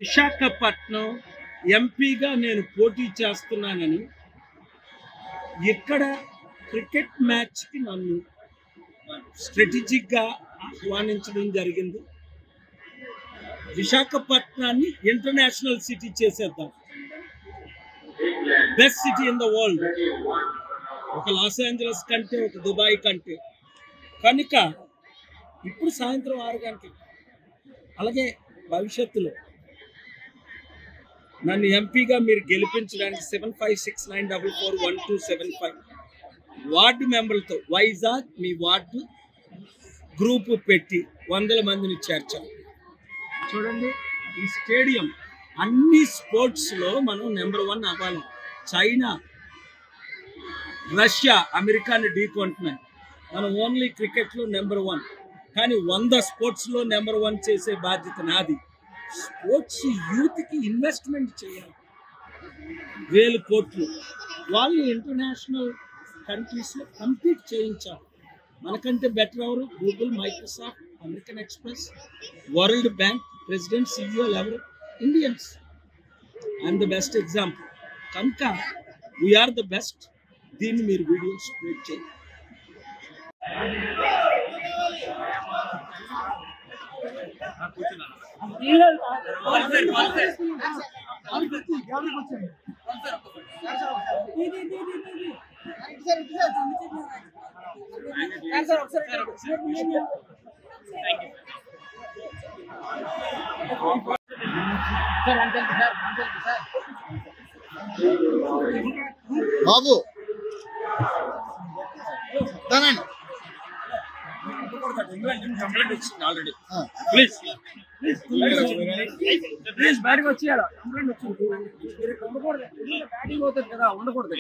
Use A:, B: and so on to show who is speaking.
A: విశాఖపట్నం ఎంపీగా నేను పోటీ చేస్తున్నానని ఇక్కడ క్రికెట్ మ్యాచ్కి నన్ను స్ట్రాటజిక్గా ఆహ్వానించడం జరిగింది. విశాఖపట్నాన్ని ఇంటర్నేషనల్ సిటీ చేసేద్దాం, best city in the world, ఒక లాస్ ఏంజలస్ కంటే, ఒక దుబాయ్ కంటే. కనుక ఇప్పుడు సాయంత్రం 6 గంటలకు, అలాగే భవిష్యత్తులో నన్ను ఎంపీగా మీరు గెలిపించడానికి 7569441275 వార్డు మెంబర్లతో వైజాగ్ మీ వార్డు గ్రూపు పెట్టి 100 మందిని చేర్చాలి. చూడండి, ఈ స్టేడియం అన్ని స్పోర్ట్స్లో మనం నెంబర్ 1 అవ్వాలి. చైనా, రష్యా, అమెరికాని ఢీకొంటున్నాయి. మనం ఓన్లీ క్రికెట్లో నెంబర్ 1, కానీ 100 స్పోర్ట్స్లో నెంబర్ 1 చేసే బాధ్యత నాది. స్పోర్ట్స్ యూత్కి ఇన్వెస్ట్మెంట్ చేయాలి, 1000 కోట్లు. వాళ్ళు ఇంటర్నేషనల్ కంట్రీస్లో కంప్లీట్ చేయించాలి. మనకంటే బెటర్ ఎవరు? Google, Microsoft, American Express, World Bank president, సిఇఓలు ఎవరు? Indians. I'm the best example. కనుక వీఆర్ ద బెస్ట్. దీన్ని మీరు వీడియో స్ప్రెడ్ చేయండి.
B: బాబు తనండి
A: కంప్లైంట్ వచ్చింది ఆల్రెడీ. ప్లీజ్ ప్లీజ్ బయటకు వచ్చేయాలి. కంప్లైంట్ వచ్చింది. బ్యాటింగ్ అవుతుంది కదా, ఉండకూడదు.